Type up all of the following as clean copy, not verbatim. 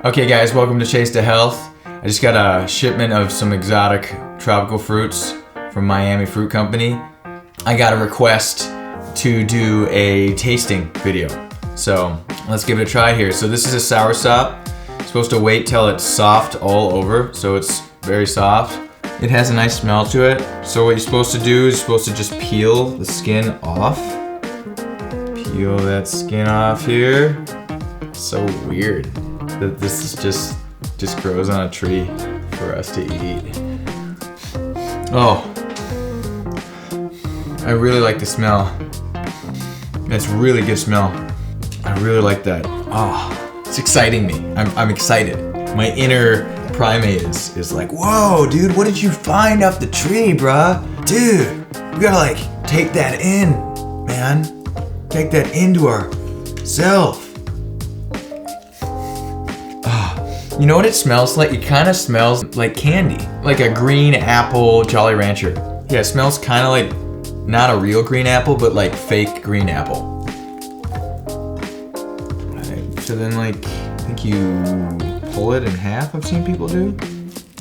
Okay guys, welcome to Chase to Health. I just got a shipment of some exotic tropical fruits from MiamiFruit company. I got a request to do a tasting video. So let's give it a try here. So this is a Soursop. Supposed to wait till it's soft all over, so it's very soft. It has a nice smell to it. So what you're supposed to do is you're supposed to just peel the skin off. Peel that skin off here. So weird that this is just grows on a tree for us to eat. Oh, I really like the smell. It's really good smell. I really like that. Oh, it's exciting me. I'm excited. My inner primate is like, whoa, dude, what did you find off the tree, bruh? Dude, we gotta like take that in, man. Take that into ourself. You know what it smells like? It kind of smells like candy. Like a green apple Jolly Rancher. Yeah, it smells kind of like, not a real green apple, but like fake green apple. Alright, so then like, I think you pull it in half, I've seen people do.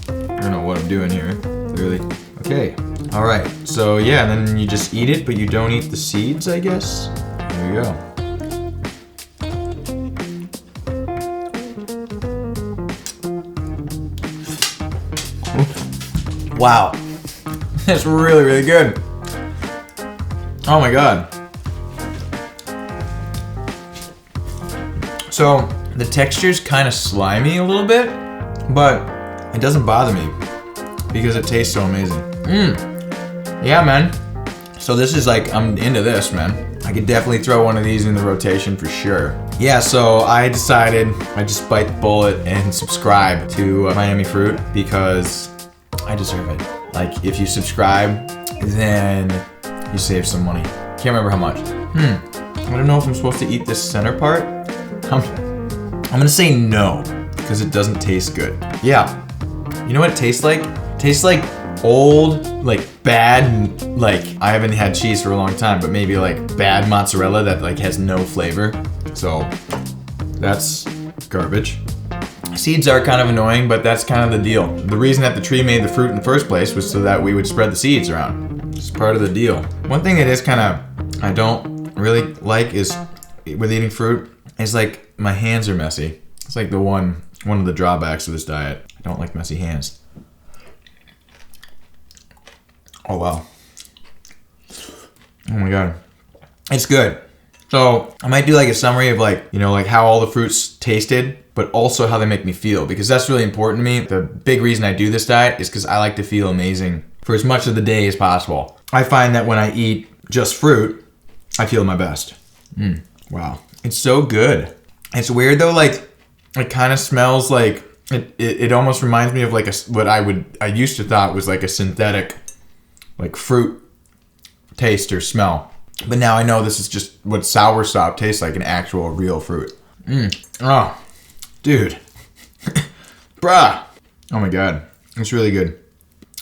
I don't know what I'm doing here, clearly. Okay, alright, so yeah, then you just eat it, but you don't eat the seeds, I guess. There you go. Wow, that's really, really good. Oh my God. So the texture's kind of slimy a little bit, but it doesn't bother me because it tastes so amazing. Yeah, man. So this is like, I'm into this, man. I could definitely throw one of these in the rotation for sure. Yeah, so I decided I'd just bite the bullet and subscribe to MiamiFruit because I deserve it. Like, if you subscribe, then you save some money. Can't remember how much. I don't know if I'm supposed to eat this center part. I'm gonna say no, because it doesn't taste good. Yeah. You know what it tastes like? It tastes like old, like bad, like I haven't had cheese for a long time, but maybe like bad mozzarella that like has no flavor. So that's garbage. Seeds are kind of annoying, but that's kind of the deal. The reason that the tree made the fruit in the first place was so that we would spread the seeds around. It's part of the deal. One thing that is kind of, I don't really like is, with eating fruit, is like my hands are messy. It's like the one of the drawbacks of this diet. I don't like messy hands. Oh wow. Oh my God. It's good. So I might do like a summary of like, you know, like how all the fruits tasted, but also how they make me feel, because that's really important to me. The big reason I do this diet is because I like to feel amazing for as much of the day as possible. I find that when I eat just fruit, I feel my best. Wow. It's so good. It's weird though, like it kind of smells like, it almost reminds me of like what I used to thought was like a synthetic like fruit taste or smell. But now I know this is just what Soursop tastes like, an actual real fruit. Oh, dude. Bruh. Oh my God. It's really good.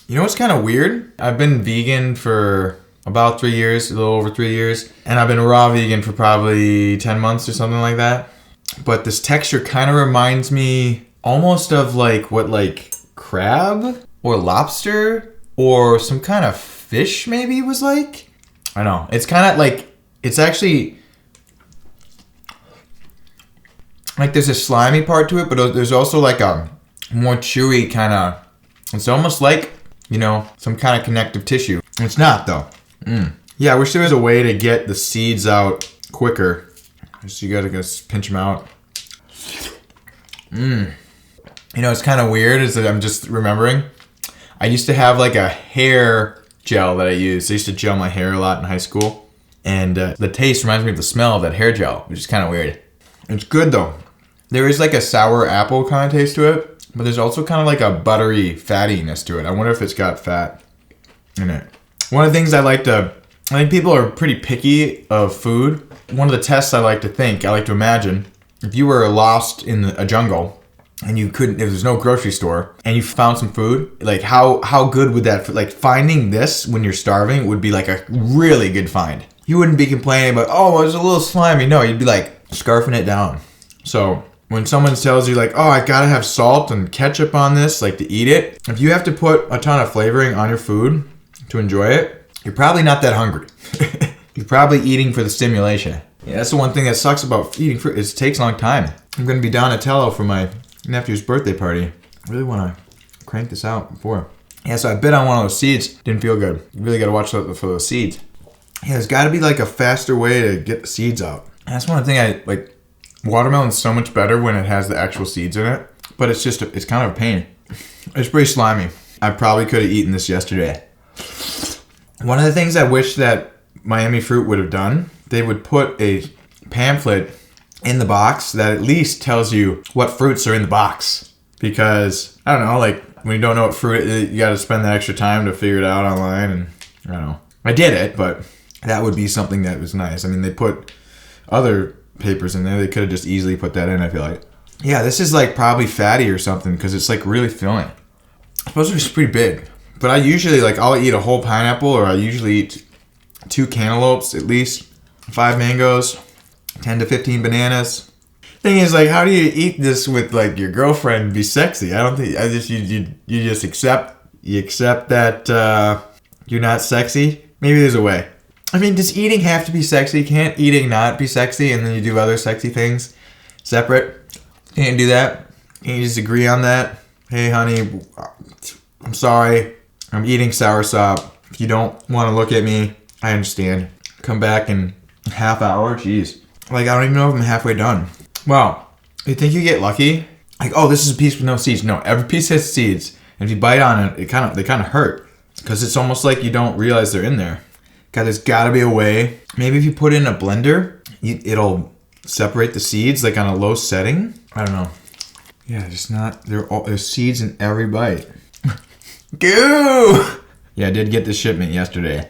You know what's kind of weird? I've been vegan for about 3 years, a little over 3 years. And I've been raw vegan for probably 10 months or something like that. But this texture kind of reminds me almost of like what like crab or lobster or some kind of fish maybe was like. I know. It's kind of like, it's actually, like there's a slimy part to it, but there's also like a more chewy kind of, it's almost like, you know, some kind of connective tissue. It's not though. Yeah, I wish there was a way to get the seeds out quicker. Just you gotta go pinch them out. You know, it's kind of weird is that I'm just remembering. I used to have like a hair gel that I used. I used to gel my hair a lot in high school. And the taste reminds me of the smell of that hair gel, which is kind of weird. It's good though. There is like a sour apple kind of taste to it, but there's also kind of like a buttery fattiness to it. I wonder if it's got fat in it. One of the things I think people are pretty picky of food. One of the tests I like to imagine, if you were lost in a jungle and you couldn't, if there's no grocery store and you found some food, like how good would that, like finding this when you're starving would be like a really good find. You wouldn't be complaining about, oh, it was a little slimy. No, you'd be like scarfing it down. So when someone tells you like, oh, I gotta have salt and ketchup on this, like to eat it, if you have to put a ton of flavoring on your food to enjoy it, you're probably not that hungry. You're probably eating for the stimulation. Yeah, that's the one thing that sucks about eating fruit. It takes a long time. I'm gonna be Donatello for my nephew's birthday party. I really wanna crank this out before. Yeah, so I bit on one of those seeds. Didn't feel good. You really gotta watch out for those seeds. Yeah, there's gotta be like a faster way to get the seeds out. And that's one thing I like. Watermelon's so much better when it has the actual seeds in it, but it's kind of a pain. It's pretty slimy. I probably could have eaten this yesterday. One of the things I wish that MiamiFruit would have done, they would put a pamphlet in the box that at least tells you what fruits are in the box. Because, I don't know, like when you don't know what fruit it is, you gotta spend the extra time to figure it out online, and I don't know. I did it, but that would be something that was nice. I mean, they put other papers in there. They could have just easily put that in, I feel like. Yeah, this is like probably fatty or something because it's like really filling. It's supposed to be pretty big. But I usually like, I'll eat a whole pineapple, or I usually eat 2 cantaloupes at least, 5 mangoes, 10 to 15 bananas. Thing is, like, how do you eat this with like your girlfriend and be sexy? I don't think, you just accept that you're not sexy. Maybe there's a way. I mean, does eating have to be sexy? Can't eating not be sexy and then you do other sexy things separate? Can't you do that? Can't you just agree on that? Hey, honey, I'm sorry. I'm eating Soursop. If you don't want to look at me, I understand. Come back in a half hour? Jeez. Like, I don't even know if I'm halfway done. Wow. You think you get lucky? Like, oh, this is a piece with no seeds. No, every piece has seeds. And if you bite on it, they kind of hurt. Because it's almost like you don't realize they're in there. God, there's gotta be a way. Maybe if you put it in a blender, it'll separate the seeds like on a low setting. I don't know. Yeah, there's seeds in every bite. Goo! Yeah, I did get the shipment yesterday.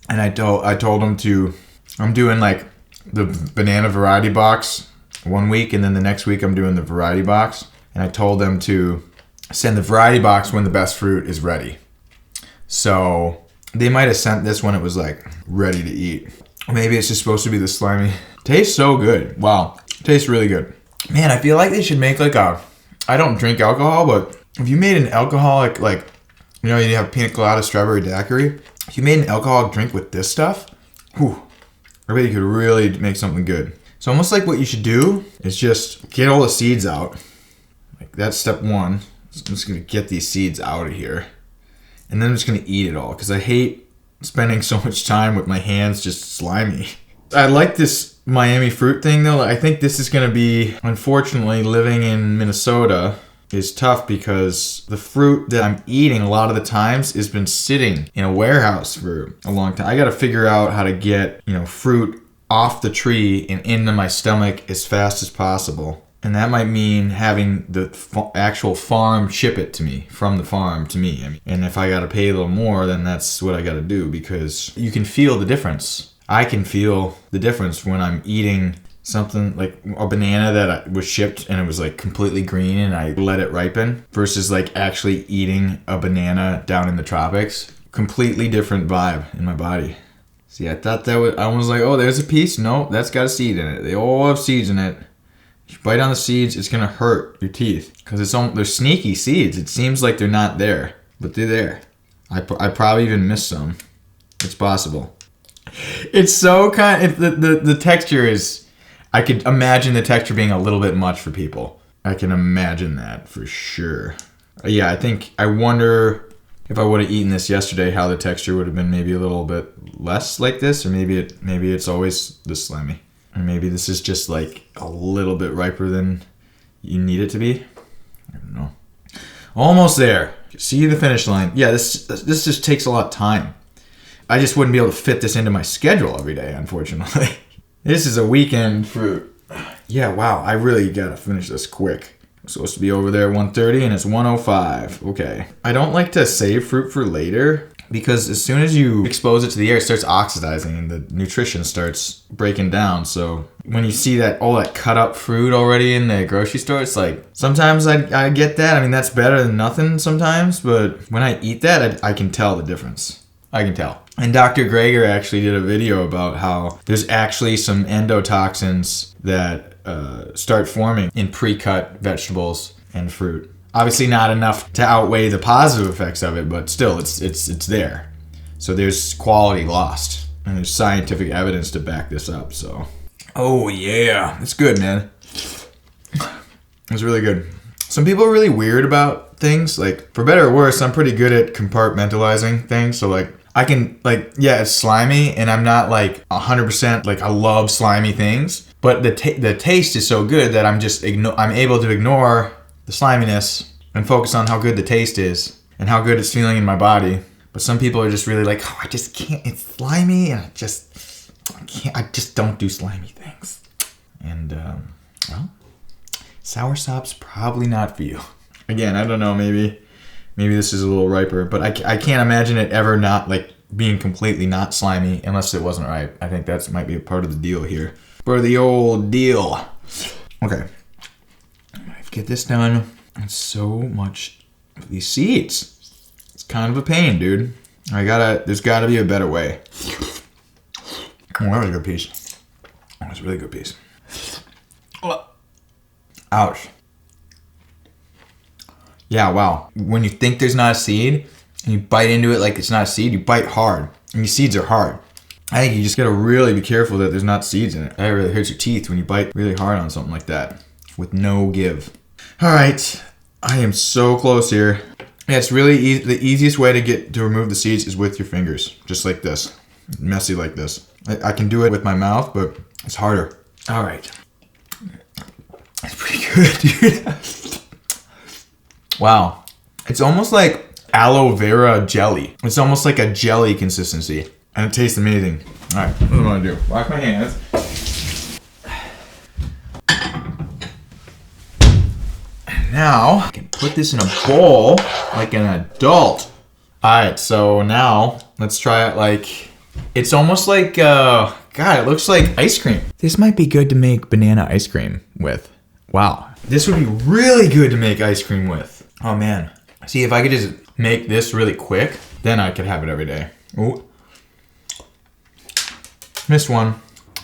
And I told them I'm doing like the banana variety box one week, and then the next week I'm doing the variety box. And I told them to send the variety box when the best fruit is ready. So they might have sent this when it was like ready to eat. Maybe it's just supposed to be the slimy. Tastes so good. Wow. Tastes really good. Man, I feel like they should make like I don't drink alcohol, but if you made an alcoholic, like, you know, you have pina colada, strawberry daiquiri. If you made an alcoholic drink with this stuff, whew, I bet you could really make something good. So almost like what you should do is just get all the seeds out. Like that's step one. I'm just gonna get these seeds out of here. And then I'm just going to eat it all because I hate spending so much time with my hands just slimy. I like this MiamiFruit thing though. I think this is going to be, unfortunately, living in Minnesota is tough because the fruit that I'm eating a lot of the times has been sitting in a warehouse for a long time. I got to figure out how to get, fruit off the tree and into my stomach as fast as possible. And that might mean having the actual farm ship it to me, from the farm to me. And if I got to pay a little more, then that's what I got to do because you can feel the difference. I can feel the difference when I'm eating something like a banana that was shipped and it was like completely green and I let it ripen versus like actually eating a banana down in the tropics. Completely different vibe in my body. See, I thought I was like, oh, there's a piece. No, that's got a seed in it. They all have seeds in it. If you bite on the seeds, it's gonna hurt your teeth because they're sneaky seeds. It seems like they're not there, but they're there. I probably even missed some. It's possible. It's so the texture is. I could imagine the texture being a little bit much for people. I can imagine that for sure. Yeah, I wonder if I would have eaten this yesterday, how the texture would have been maybe a little bit less like this, or maybe it's always this slimy. Or maybe this is just like a little bit riper than you need it to be. I don't know. Almost there. See the finish line. Yeah, this just takes a lot of time. I just wouldn't be able to fit this into my schedule every day, unfortunately. This is a weekend fruit. Yeah, wow. I really gotta finish this quick. I'm supposed to be over there at 1:30 and it's 1:05. Okay. I don't like to save fruit for later. Because as soon as you expose it to the air, it starts oxidizing and the nutrition starts breaking down. So when you see all that cut up fruit already in the grocery store, it's like, sometimes I get that. I mean, that's better than nothing sometimes. But when I eat that, I can tell the difference. I can tell. And Dr. Greger actually did a video about how there's actually some endotoxins that start forming in pre-cut vegetables and fruit. Obviously not enough to outweigh the positive effects of it, but still it's there. So there's quality lost, and there's scientific evidence to back this up. So, oh yeah, it's good, man. It's really good. Some people are really weird about things. Like, for better or worse, I'm pretty good at compartmentalizing things. So like, I can like, yeah, it's slimy, and I'm not like 100% like I love slimy things, but the taste is so good that I'm able to ignore the sliminess and focus on how good the taste is and how good it's feeling in my body. But some people are just really like, oh, I just can't. It's slimy, and I just don't do slimy things. And well, Soursop's probably not for you. Again, I don't know. Maybe this is a little riper, but I can't imagine it ever not like being completely not slimy unless it wasn't ripe. I think that might be a part of the deal here. For the old deal. Okay. Get this done. It's so much of these seeds. It's kind of a pain, dude. There's gotta be a better way. Oh, that was a good piece. That was a really good piece. Ouch. Yeah, wow. When you think there's not a seed, and you bite into it like it's not a seed, you bite hard. And these seeds are hard. I think you just gotta really be careful that there's not seeds in it. That really hurts your teeth when you bite really hard on something like that with no give. All right, I am so close here. Yeah, it's really easy. The easiest way to remove the seeds is with your fingers, just like this, messy like this. I can do it with my mouth, but it's harder. All right, it's pretty good, dude. Wow, it's almost like aloe vera jelly. It's almost like a jelly consistency, and it tastes amazing. All right, what do I want to do? Wash my hands. Now, I can put this in a bowl like an adult. All right, so now let's try it like, it's almost like, God, it looks like ice cream. This might be good to make banana ice cream with. Wow. This would be really good to make ice cream with. Oh man. See, if I could just make this really quick, then I could have it every day. Ooh. Missed one.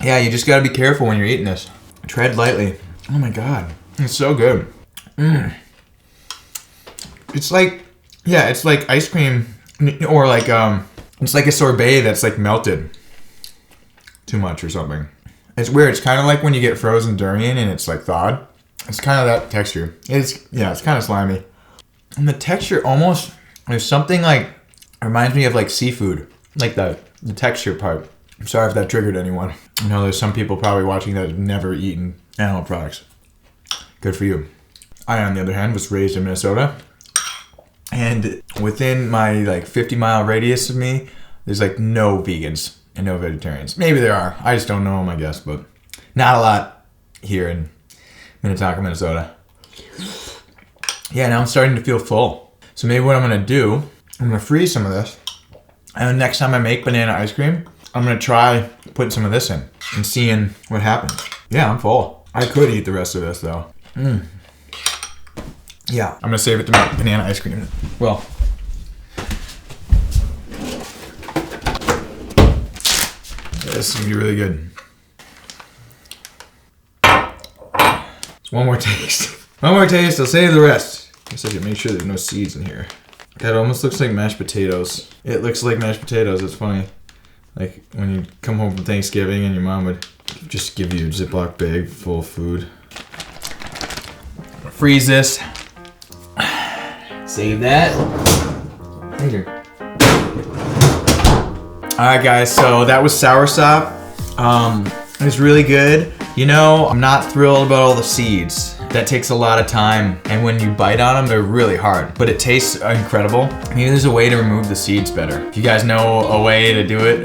Yeah, you just gotta be careful when you're eating this. Tread lightly. Oh my God, it's so good. It's like, yeah, it's like ice cream, or like, it's like a sorbet that's like melted too much or something. It's weird. It's kind of like when you get frozen durian and it's like thawed. It's kind of that texture. It's kind of slimy. And the texture almost, there's something like, reminds me of like seafood, like the texture part. I'm sorry if that triggered anyone. I know there's some people probably watching that have never eaten animal products. Good for you. I, on the other hand, was raised in Minnesota, and within my like 50-mile radius of me, there's like no vegans and no vegetarians. Maybe there are. I just don't know them, I guess, but not a lot here in Minnetonka, Minnesota. Yeah, now I'm starting to feel full. So maybe what I'm gonna do, I'm gonna freeze some of this, and next time I make banana ice cream, I'm gonna try putting some of this in and seeing what happens. Yeah, I'm full. I could eat the rest of this though. Yeah, I'm gonna save it to make banana ice cream. Well, this is gonna be really good. It's one more taste. One more taste, I'll save the rest. I guess I should make sure there's no seeds in here. That almost looks like mashed potatoes. It looks like mashed potatoes, it's funny. Like when you come home from Thanksgiving and your mom would just give you a Ziploc bag full of food. Freeze this. Save that. Later. Alright guys, so that was Soursop. It was really good. You know, I'm not thrilled about all the seeds. That takes a lot of time, and when you bite on them, they're really hard. But it tastes incredible. Maybe there's a way to remove the seeds better. If you guys know a way to do it,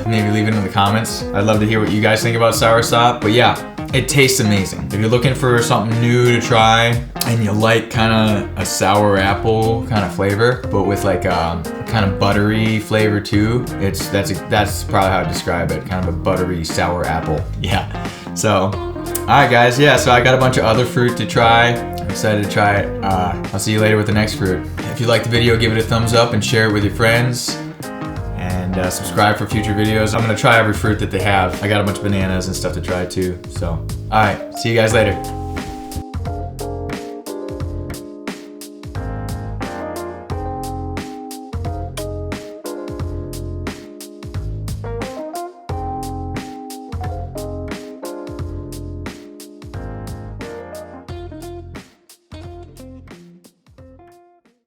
maybe leave it in the comments. I'd love to hear what you guys think about Soursop. But yeah, it tastes amazing. If you're looking for something new to try, and you like kind of a sour apple kind of flavor, but with like a kind of buttery flavor too, that's probably how I describe it. Kind of a buttery sour apple. Yeah. So, alright guys, yeah, so I got a bunch of other fruit to try. I'm excited to try it. I'll see you later with the next fruit. If you like the video, give it a thumbs up and share it with your friends. And subscribe for future videos. I'm gonna try every fruit that they have. I got a bunch of bananas and stuff to try too, so. All right, see you guys later.